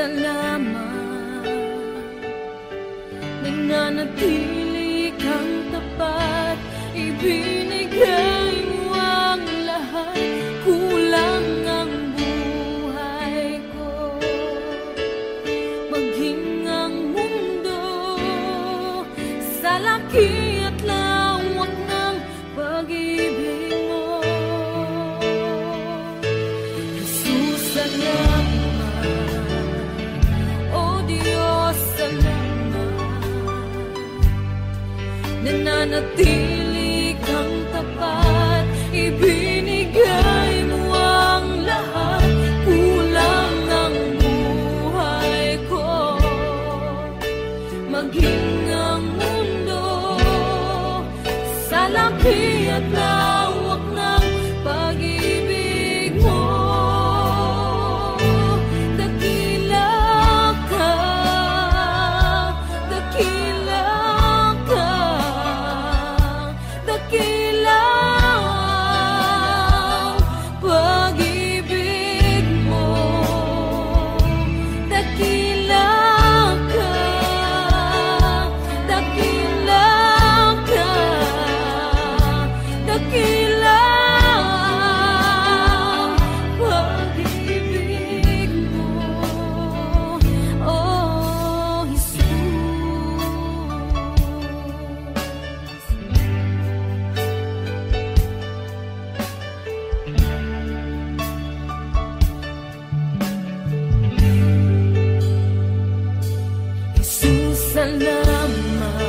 salamat. Nananatili kang tapat, ibinigay mo ang lahat. Kulang ang buhay ko, maging ang mundo sa laki at lawak ng pag-ibig mo. Jesus, salamat. O Diyos, salamat. Nananatili kang tapat, ibinigay mo ang lahat. Kulang ang buhay ko, maging ang mundo sa laki at lawak ng pag-ibig mo. Dakila ka, dakila ka, dakila ang pag-ibig mo. Dakila ka, dakila ka, dakila ang pag-ibig mo. Oh, Jesus. Jesus, salamat.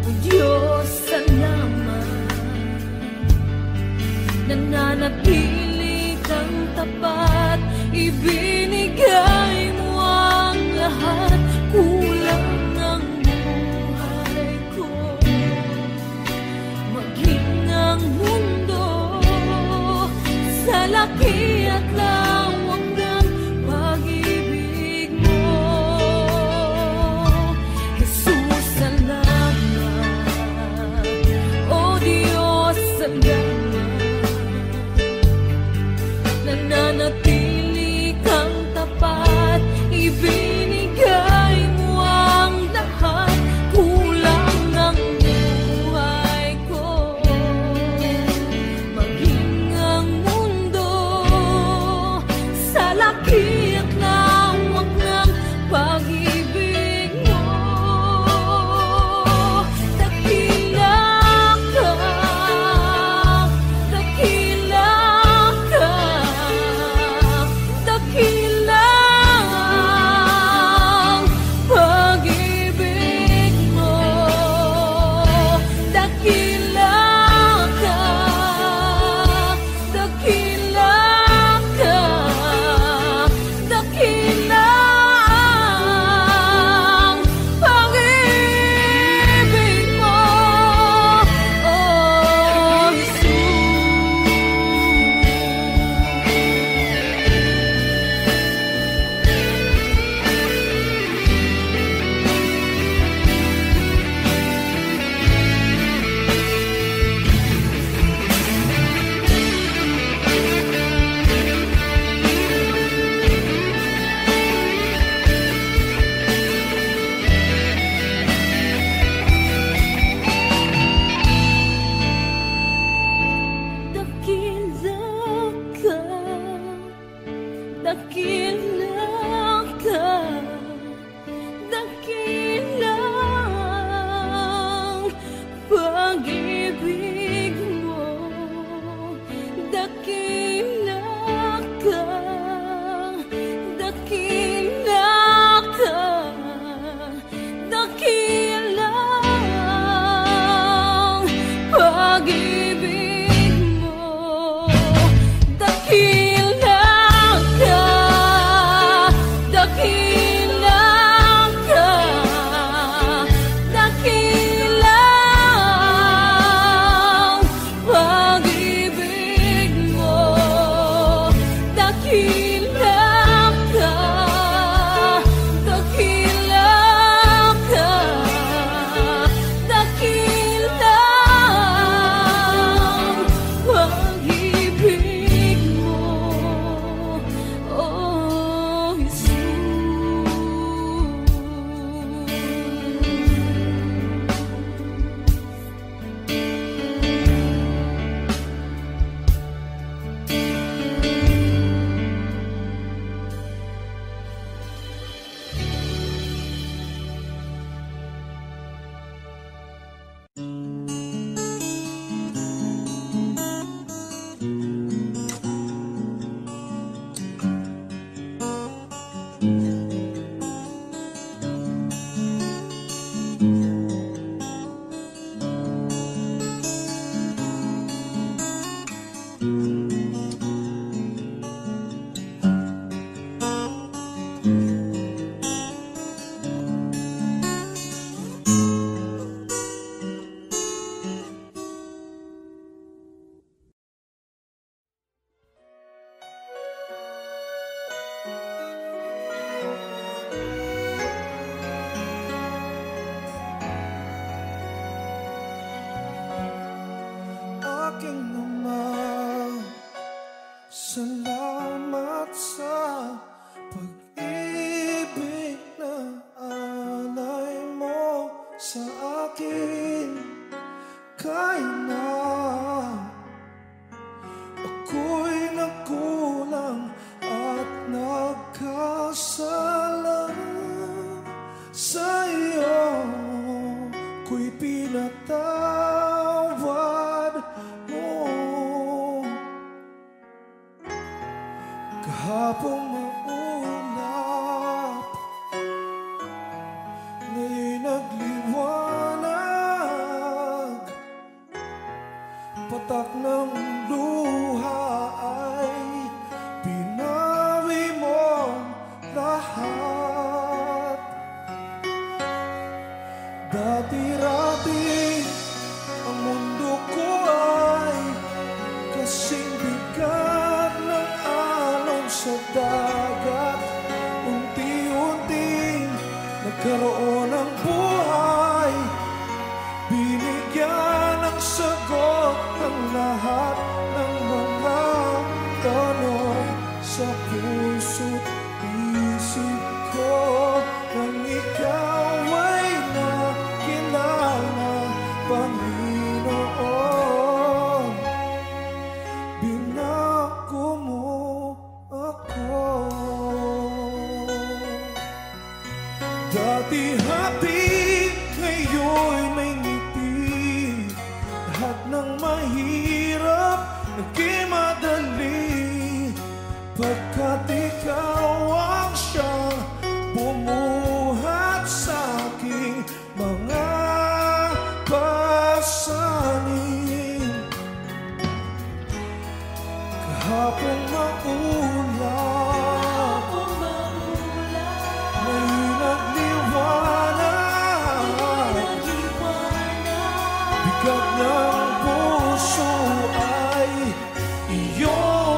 O Diyos, salamat. Nananatili kang tapat, ibinigay mo ang lahat. Kulang ang buhay ko, maging ang mundo sa laki at lawak ng pag-ibig mo. Jesus, salamat. O Diyos, salamat. Nananatili kang Salamat sa pag-ibig na alay mo sa akin. Kaya na ako'y nagkulang at nagkasala sa iyo, ko'y pinatawad mo. Kahapon maulap, ngayon'y nagliwanag. Patak ng luha ay pinawi mo lahat. Dati-rati ang mundo ko ay kasing bigat ng alon sa dagat. Unti-unting nagkaroon ng buhay, binigyan ng sagot ang lahat ng mga tanong sa puso't isip ko. Nang ikaw ay nakilala, Panginoon, binako mo ako. Dati happy, ngayon'y may ngiti. Lahat ng mahirap naging madali, pagkat ikaw ang siyang bumuhat sa aking mga pasanin. Kahapon maulap, ngayon'y nagliwanag. Bigat ng puso ay iyong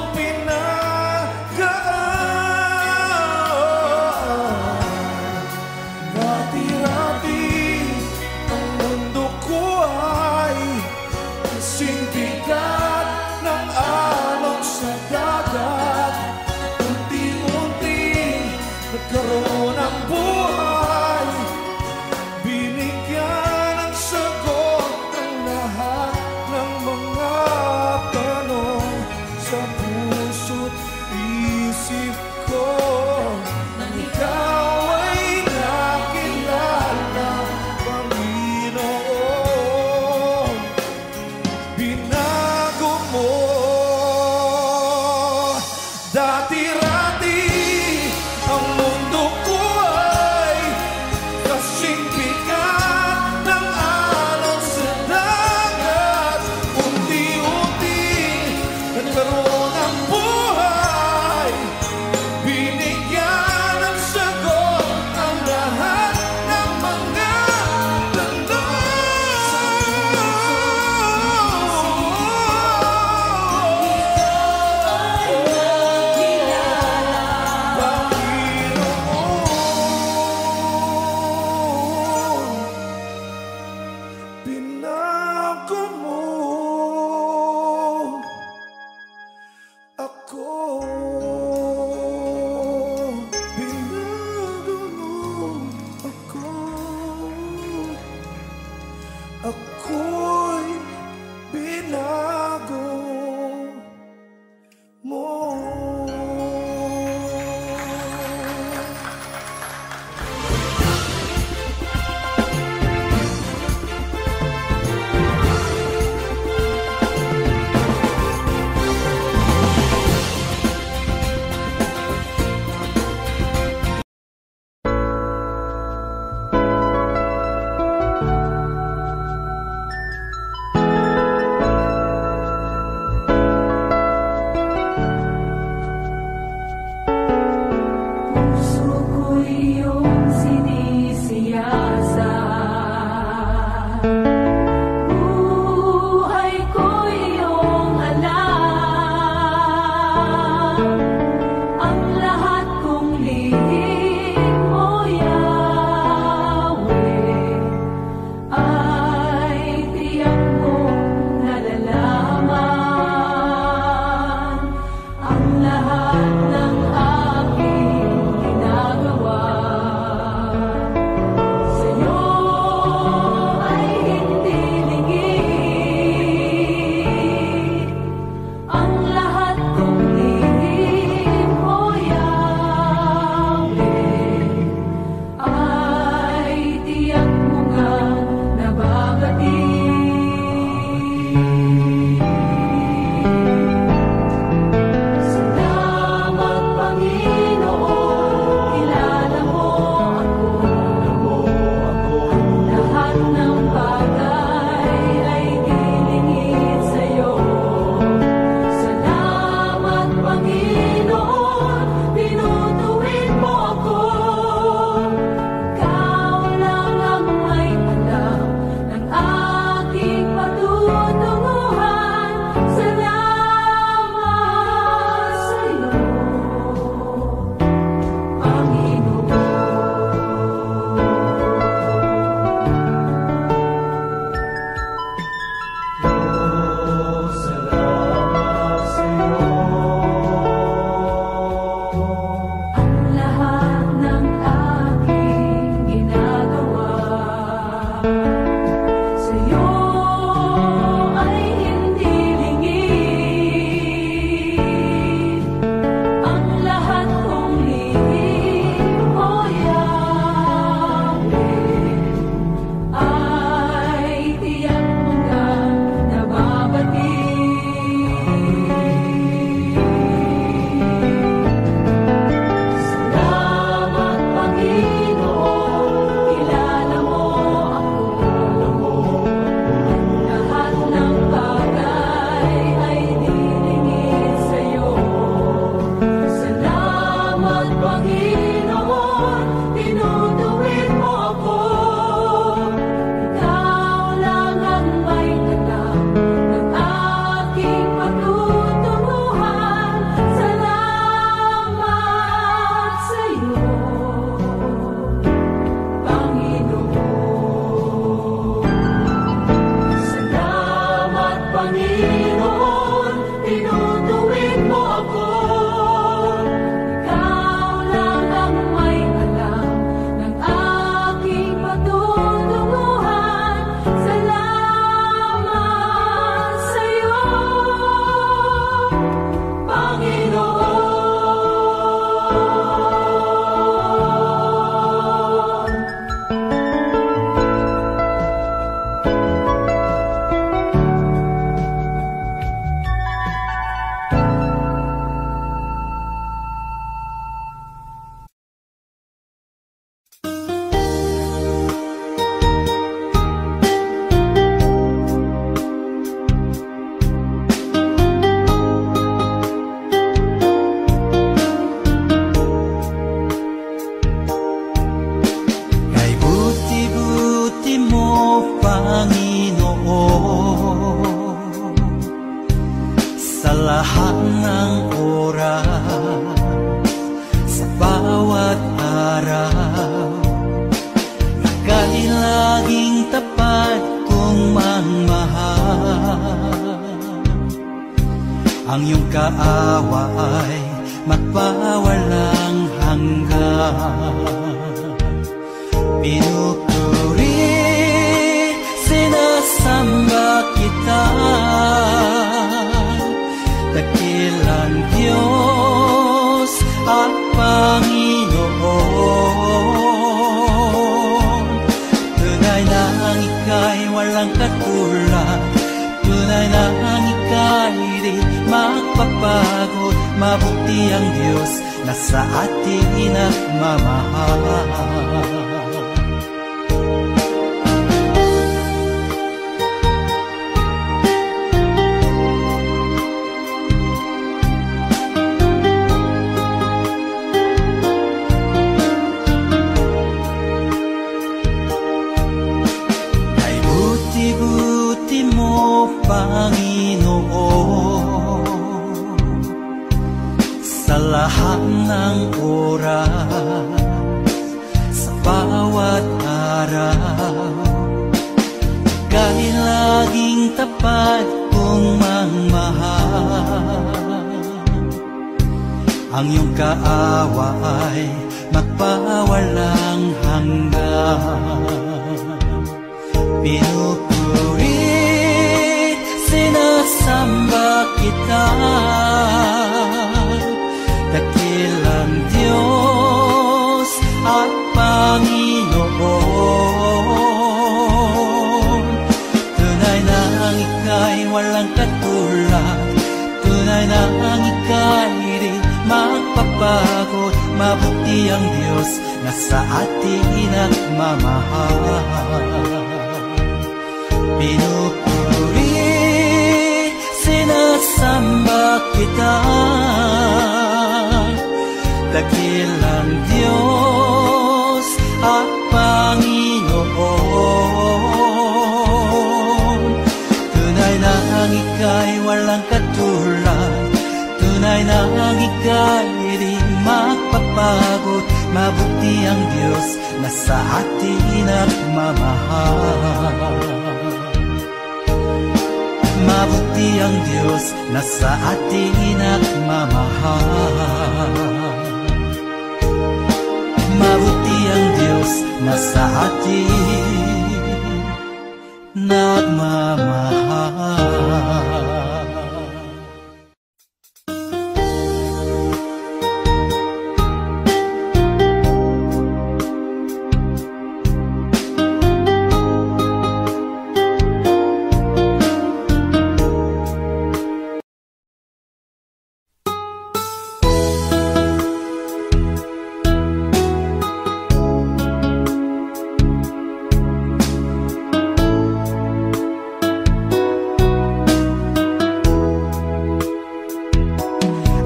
ng oras, sa bawat araw, ika'y laging tapat kong magmahal. Ang iyong kaawa ay magpawalang hanggan. Pinupuri, sinasamba kita, dakilang Diyos at Panginoon. Tunay na ang ika'y walang katulad, tunay na ang ika'y di magpapagod. Mabuti ang Diyos na sa atin nagmamahal. Ay buti-buti mo, Panginoon, sa lahat ng oras, sa bawat araw, ika'y laging tapat kong magmahal. Ang iyong kaawa ay magpawalang hanggan. Pinupuri, sinasamba kita, dakilang Diyos at Panginoon. Tunay na ang ika'y walang katulad, tunay na ang ika'y di magpapagod. Mabuti ang Diyos na sa atin nagmamahal. Pinupuri, sinasamba kita, dakilang Diyos at Panginoon. Tunay na ang ika'y walang katulad, tunay na ang ika'y di magpapagod. Mabuti ang Diyos na sa atin nagmamahal. Mabuti ang Diyos na sa atin nagmamahal. Mabuti ang Diyos na sa atin nagmamahal.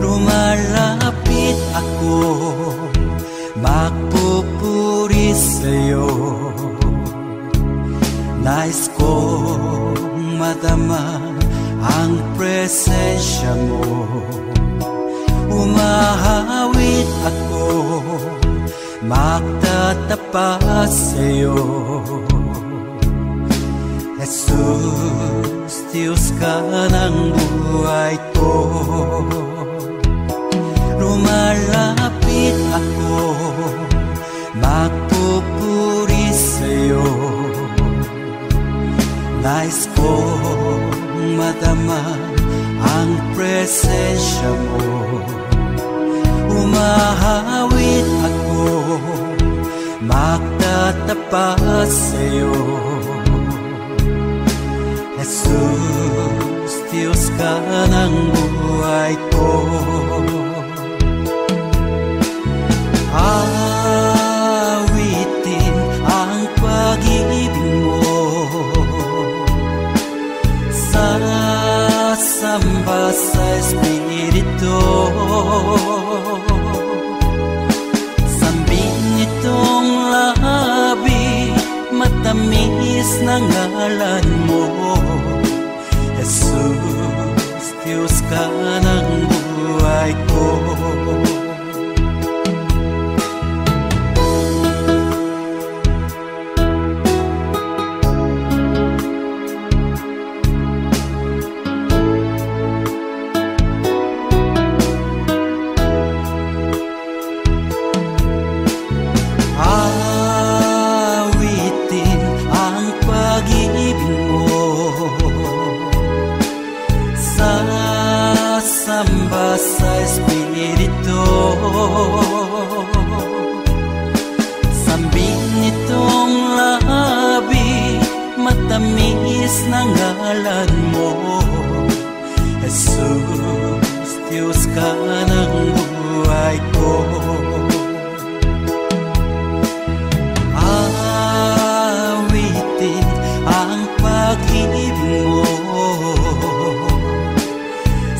Lumalapit ako, magpupuri sa'yo. Nais kong madama ang presensya mo. Umahawit ako, magtatapat sa'yo. Jesus, Diyos ka ng buhay ko. Lumalapit ako, magpupuri sa'yo. Nais kong madama ang presensya mo. Umahawit ako, magtatapat sa'yo. Jesus, Diyos ka ng buhay ko. Awitin ang pag-ibig mo, sasamba sa Espiritu. Sambing itong labi, matamis na ngalan mo. Jesus, Diyos ka ng buhay. matamis na ngalan mo, Jesus, Diyos ka ng buhay ko. Awitin ang pag-ibig mo,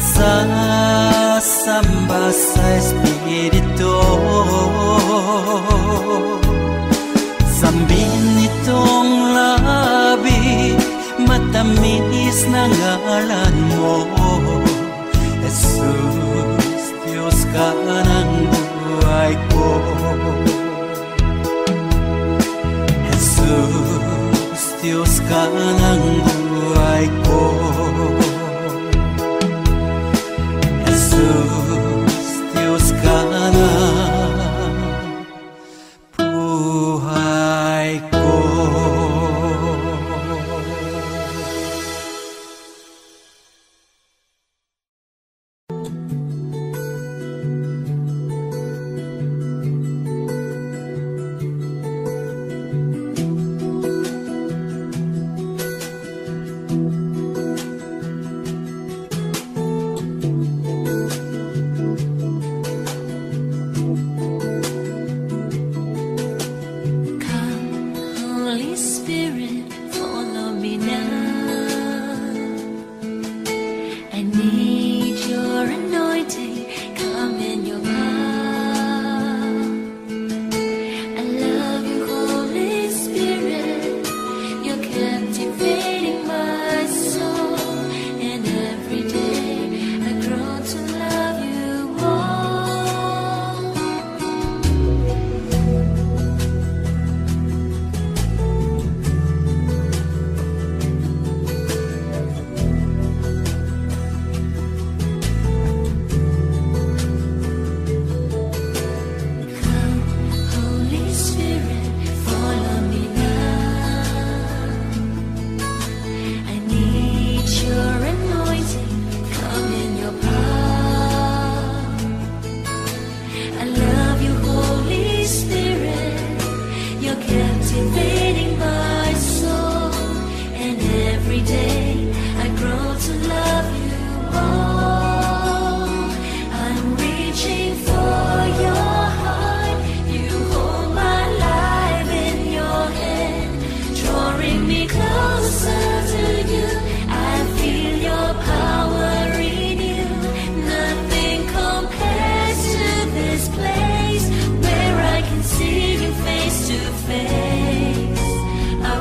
sasamba sa Espiritu. Sambin itong labi, matamis na ngalan mo, Jesus, Diyos ka ng buhay ko. Jesus, Diyos ka ng buhay ko. Jesus, Diyos ka ng buhay ko.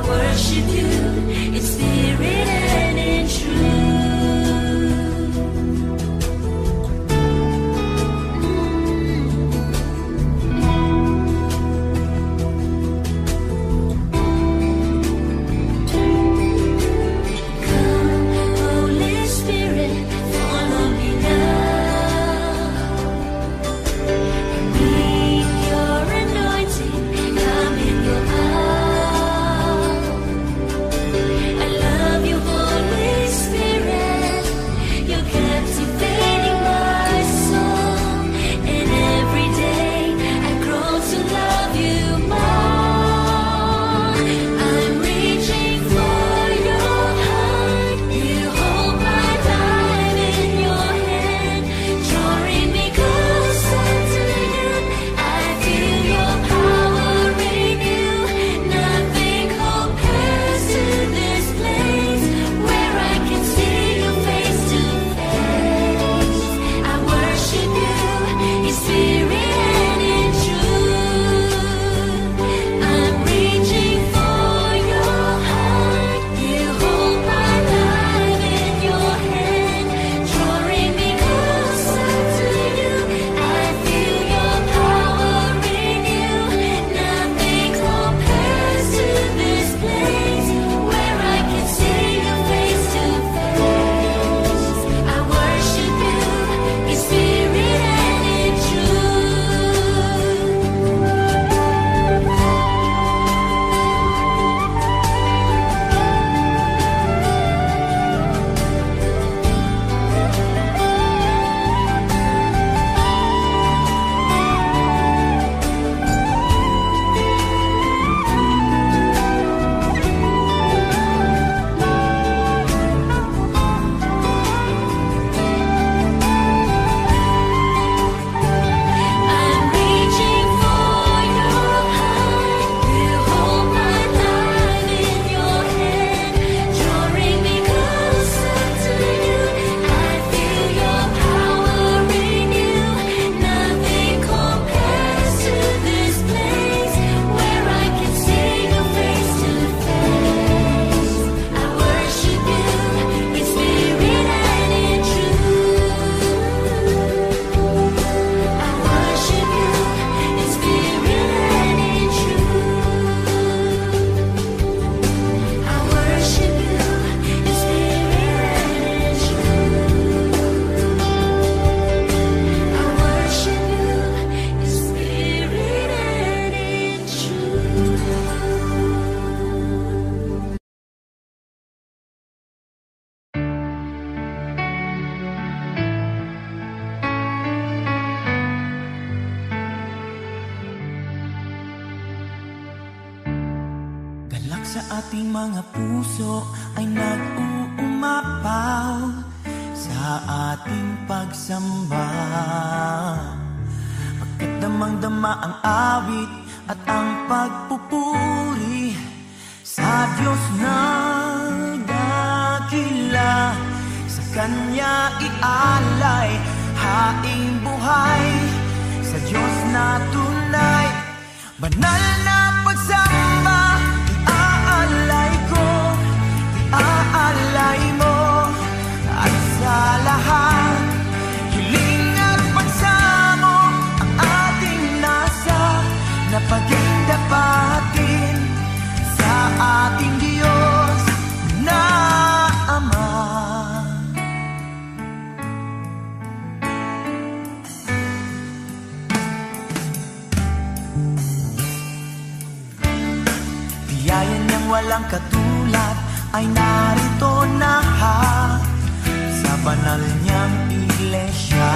Worship you in spirit and sa ating mga puso ay nag-uumapaw sa ating pagsamba. Pagkat damang-dama ang awit at ang pagpupuri sa Diyos na dakila, sa Kanya ialay haing buhay, sa Diyos na tunay. Banal na pagsamba, iaalay ko, iaalay mo, at sa lahat, hiling at pagsamo ang ating nasa, na pagdapatin sa ating Diyos na Ama. Biyaya niyang walang katulad ay narito na sa banal niyang iglesia.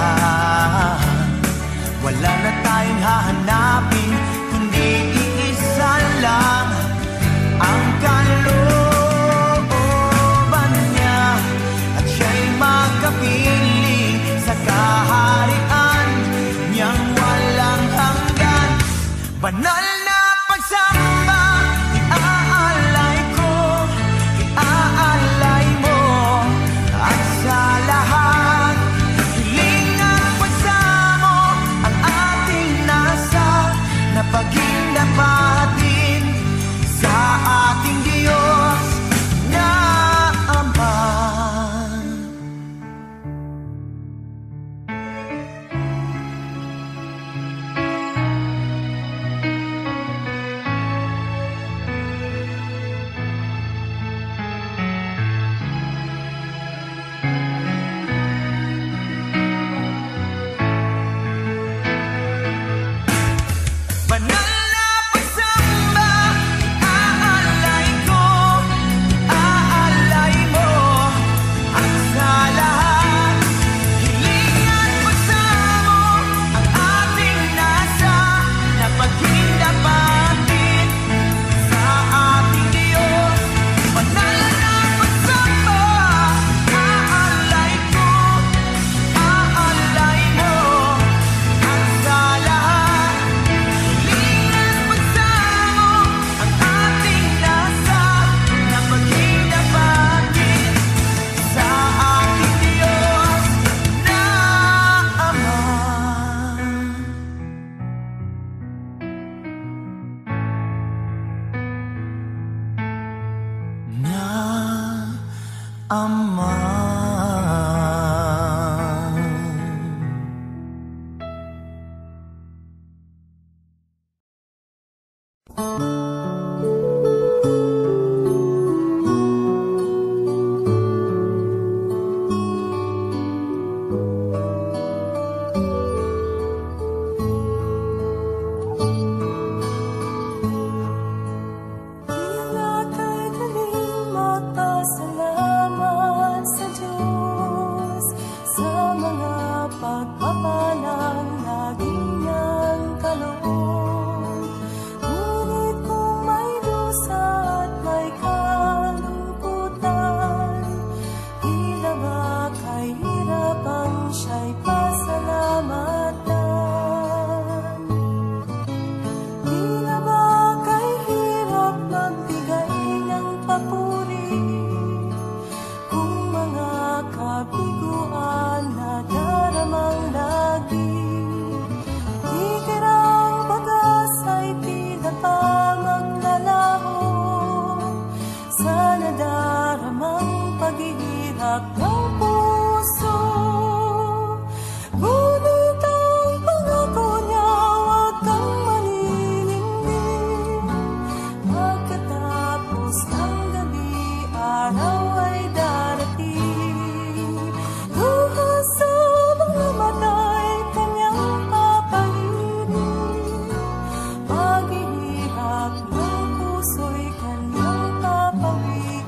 Wala na tayong hahanapin, kundi iisa lang ang kalooban niya, at siya'y makapiling sa kaharian niyang walang hanggan. Banal na pagsamba, iaalay ko, iaalay mo, at sa lahat, hiling at pagsamo ang ating nasa, na pagdapatin sa ating Diyos na Ama. Banal na pagsamba, iaalay ko, iaalay mo, at sa lahat, hiling at pagsamo ang ating nasa, na pagdapatin sa ating Diyos. Banal na pagsamba, iaalay ko, iaalay mo, at sa lahat, hiling at pagsamo ang ating nasa, na pagdapatin sa ating Diyos na Ama. Na Ama. Tila kay daling magpasalamat sa Diyos sa mga pagpapalang lagi niyang kaloob. Ngunit kung may dusa at may kalungkutan, tila ba kay hirapang siya'y pasalamatan? Tila ba kay hirap magbigay ng papuri kung mga kabiguan na daramang lagi? Ikirang pag-asa'y tila pa maglalaho sa nadaramang paghihirap ng puso. Ngunit ang pangako niya, huwag kang maniningning. Pagkatapos ng gabi, araw ay darating. Luha sa mga mata'y kanyang papahiling. Paghihirap ng puso'y kanyang papawitin.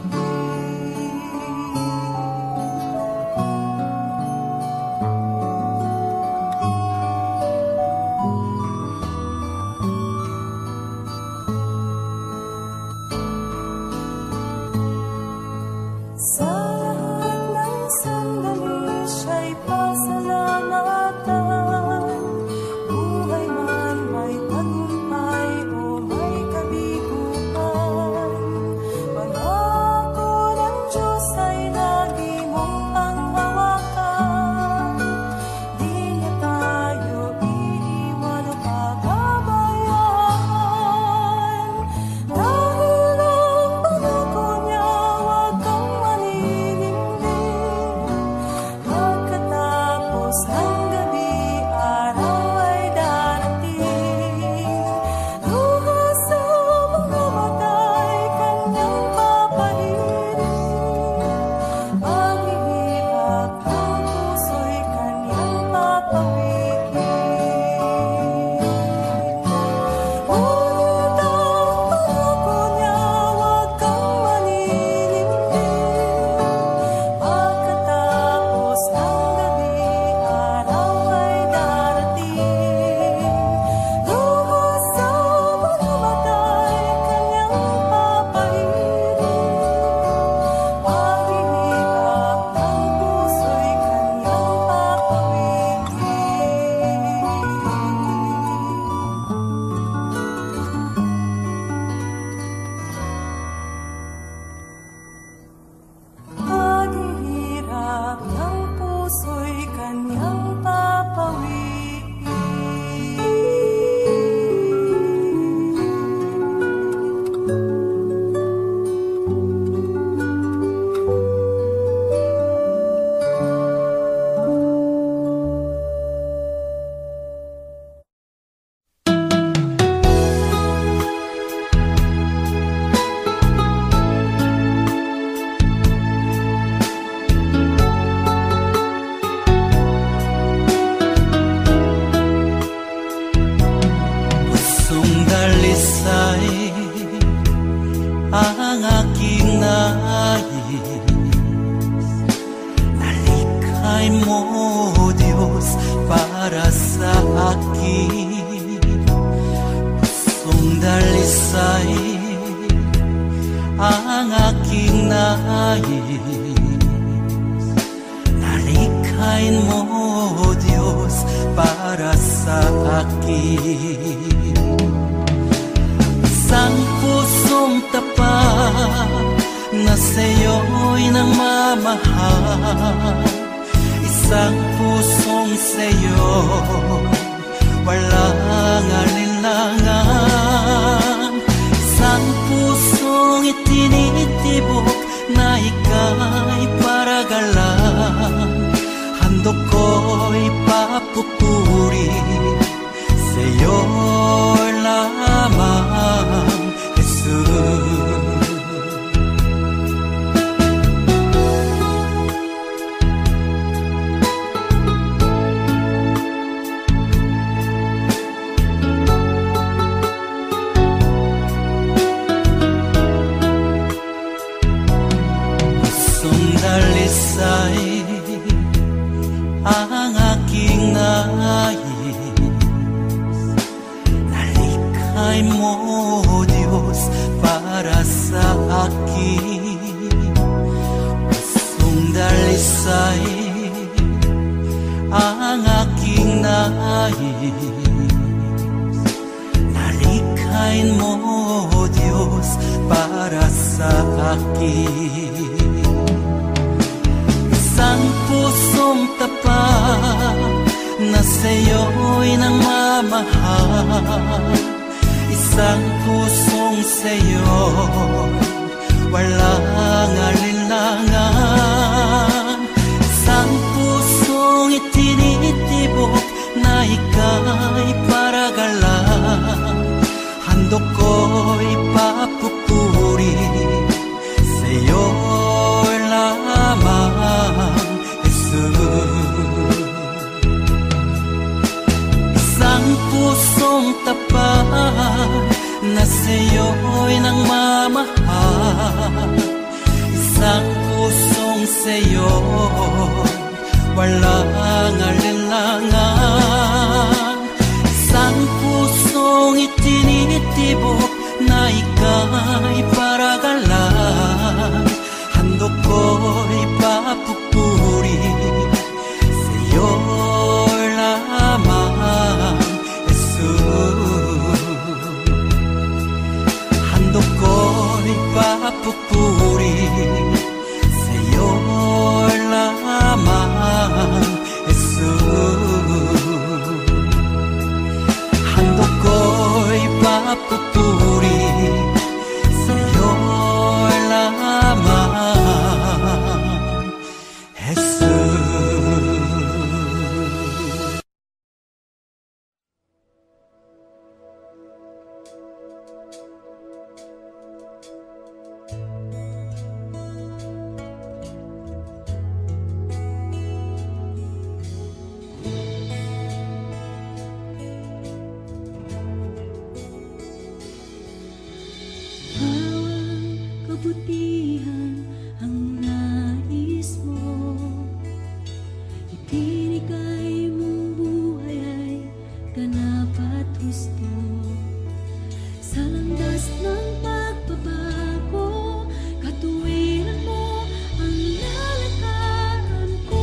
ang aking nais. Nalikhay mo, Diyos, para sa akin. Pusong dalisay ang aking nais. Nalikhain mo, Diyos, para sa akin. Isang pusong tapat na sa'yo'y nangmamahal. Isang pusong sa'yo, walang alinlangan. Isang pusong itinitibok na ika'y paragalan. Handog ko'y papupuri sa'yo lamang, Jesus. Dalisay ang aking nais. Nalikhay mo, Diyos, para sa akin. Pusong dalisay ang aking nais. Nalikhain mo, Diyos, para sa akin. Isang pusong tapat na sa'yo'y nangmamahal. Isang pusong sa'yo, walang alinlangan. Isang pusong itinitibok na ika'y paragalan. Handog ko'y papupuri sa'yo lamang, Jesus. Isang pusong tapat na sa'yo'y nangmamahal. Isang pusong sa'yo, walang alinlangan. Isang pusong itinitibok na ika'y paragalan. Handog ko'y papupuri sa'yo lamang, Jesus. Handog ko'y papupuri sa'yo lamang, Jesus. Handog ko'y papupuri sa'yo lamang, kabutihan ang nais mo. Itinigay mong buhay ay ganap at husto. Sa landas ng pagbabago, katuwiran mo ang lalakaran ko.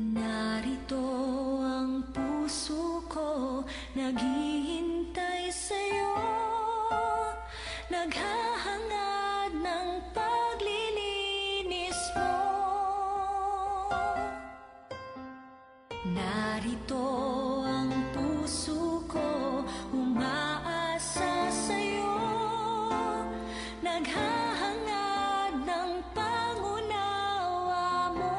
Narito ang puso ko, naghihintay sa'yo, naghahangad ng paglilinis mo. Narito ang puso ko, umaasa sa'yo, naghahangad ng pangunawa mo.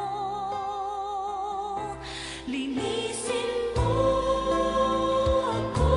Linisin mo ako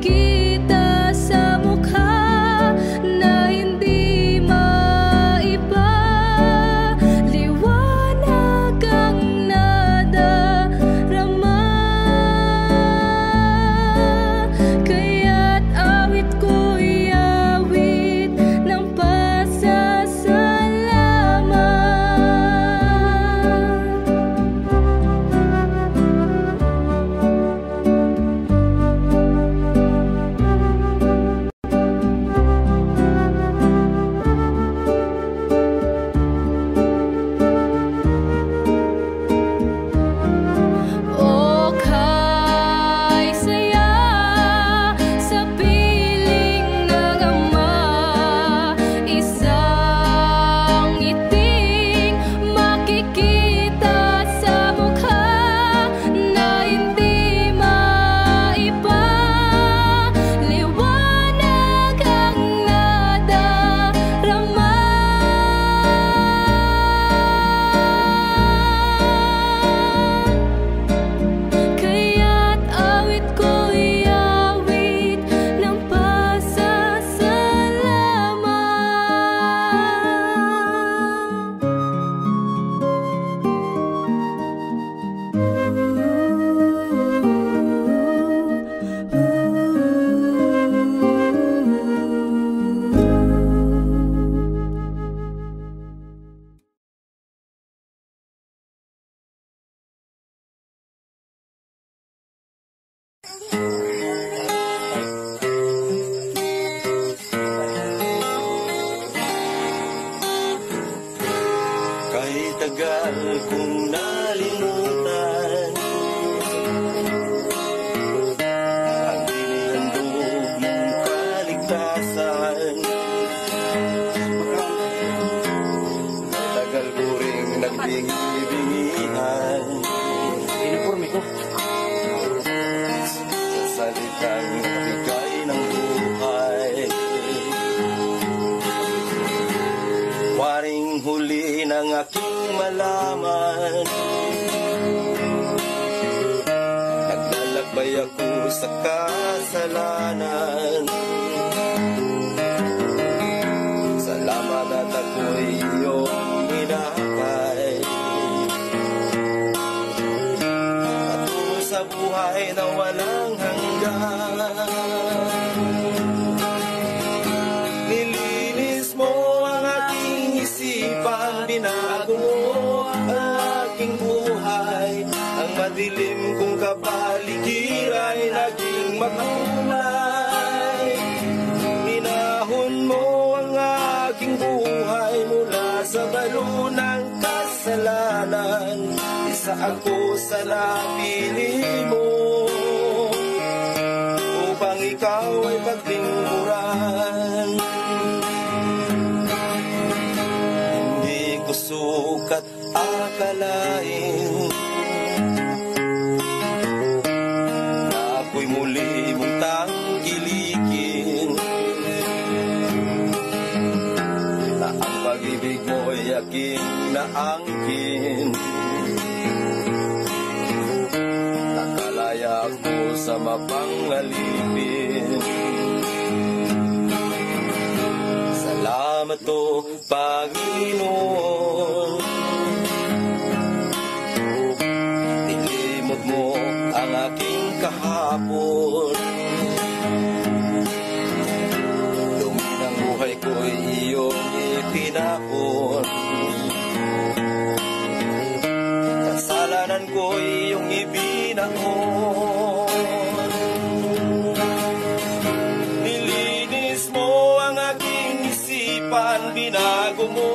makikita sa mukha na hindi maiba. Liwanag ang nadarama, kaya't awit ko'y awit ng pasasalamat. O kay saya sa piling ng Ama, isang ngiting makikita sa mukha na hindi maiba. Liwanag ang nadarama, kaya't awit ko'y awit ng Kahit tagal kong nalimutan ang inihandog mong kaligtasan, tagal ko ring nagbingi-bingihan sa salitang bigay ng buhay. Waring huli ng aking malaman, naglalakbay ako sa kasalanan. Salamat at ako'y iyong inakay, patungo sa buhay na walang hanggan. Nilinis mo ang aking isipan, binago mo ang aking buhay. Ang madilim kong kapaligid ay naging makulay. Minahon mo ang aking buhay mula sa balo ng kasalanan. Isa ako sa napili mo upang ikaw ay paglingkuran. Hindi ko sukat akalain na ako'y muli mong tangkilikin, na ang pag-ibig mo'y aking naangkin. Nakalaya ako sa mapangalipin. Salamat o Panginoon, nilimot mo ang aking kahapon. Dumi ng buhay ko'y iyong ipinahon. Kasalanan ko'y iyong ibinahon. Nilinis mo ang aking isipan, binago mo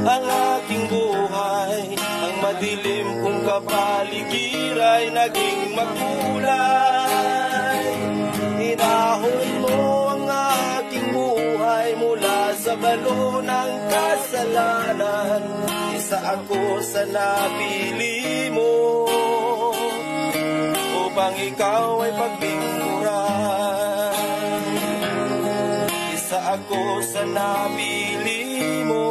ang aking buhay. Ang madilim kong kapaligid ay naging makulay. Inahon mo ang aking buhay mula sa balo ng kasalanan. Isa ako sa napili mo upang ikaw ay paglingkuran. Isa ako sa napili mo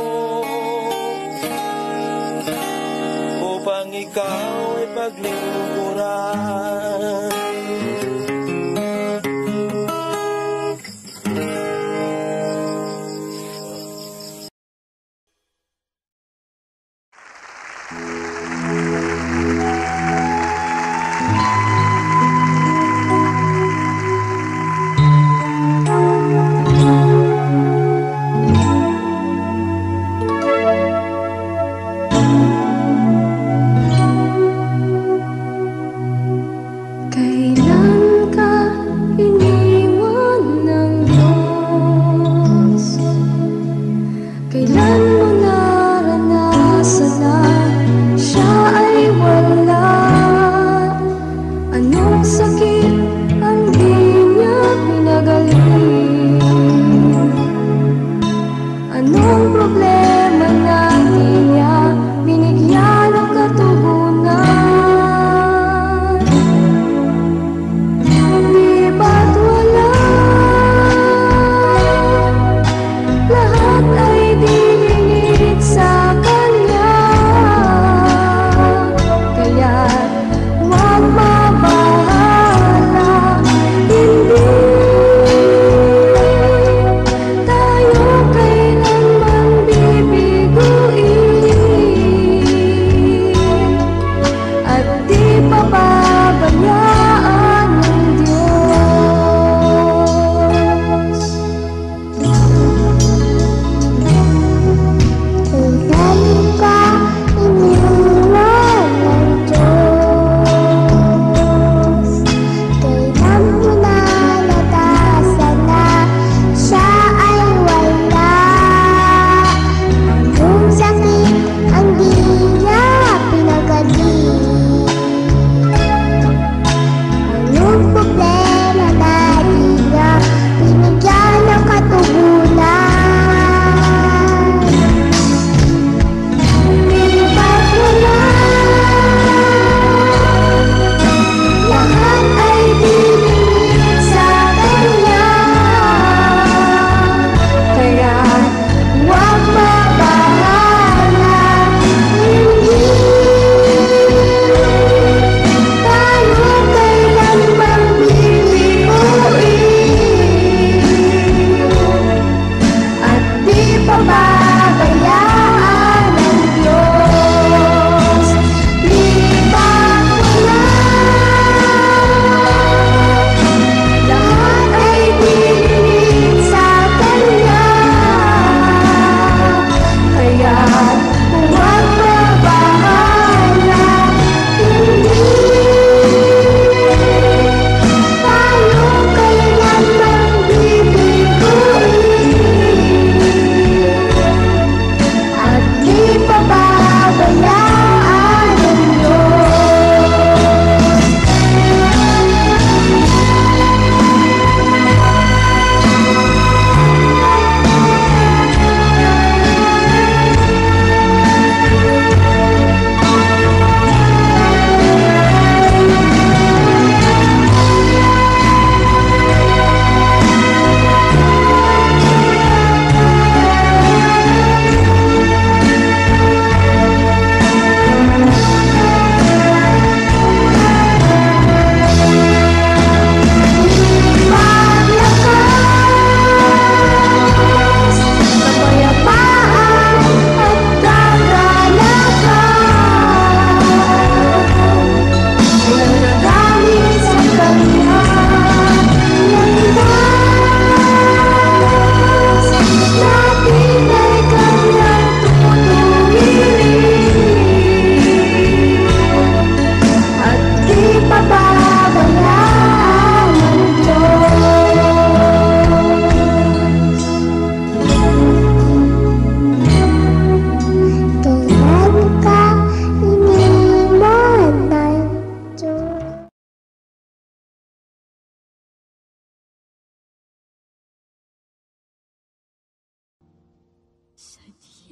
upang ikaw ay paglingkuran.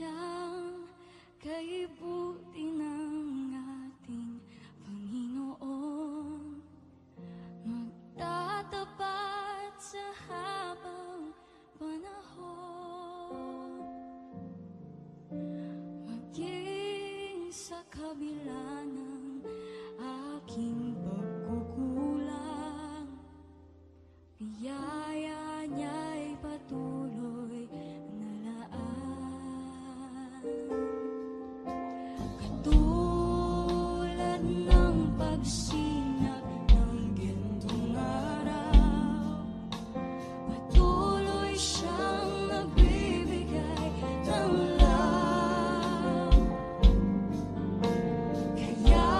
sayang kay buti ng ating Panginoon, magtatapat sa habang panahon, maging sa kabila ng aking pagkukulang, biyaya niya'y patuloy na laan. Katulad ng pagsinag ng gintong araw, patuloy siyang nagbibigay ng love. Kaya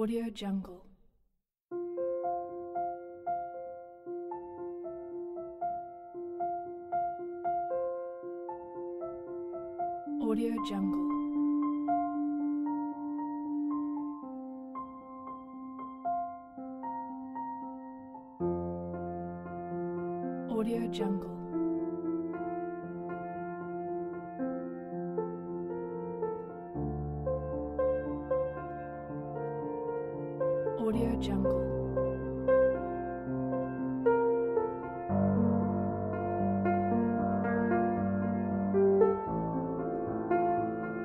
Audio Jungle. Audio Jungle. Audio Jungle. Audio Jungle.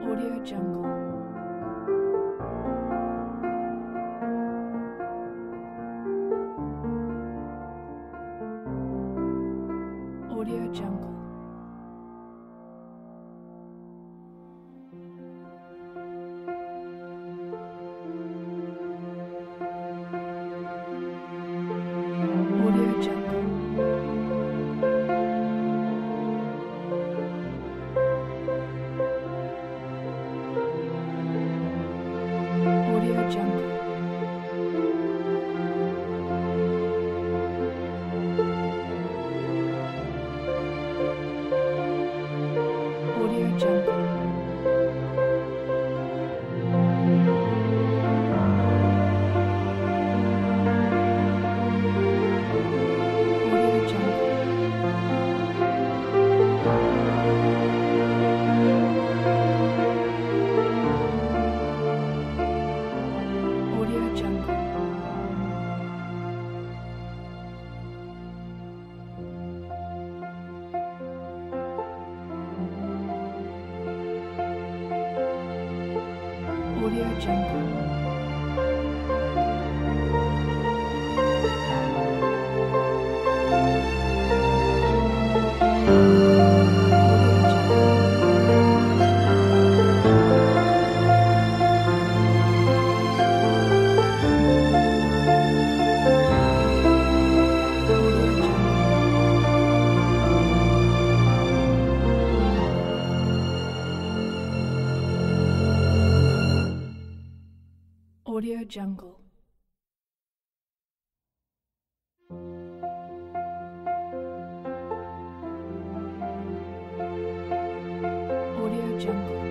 Audio Jungle. Audio Jungle. Audio Jungle. Audio Jungle. Audio Jungle. Audio Jungle. Audio Jungle. Audio Jungle. Audio Jungle.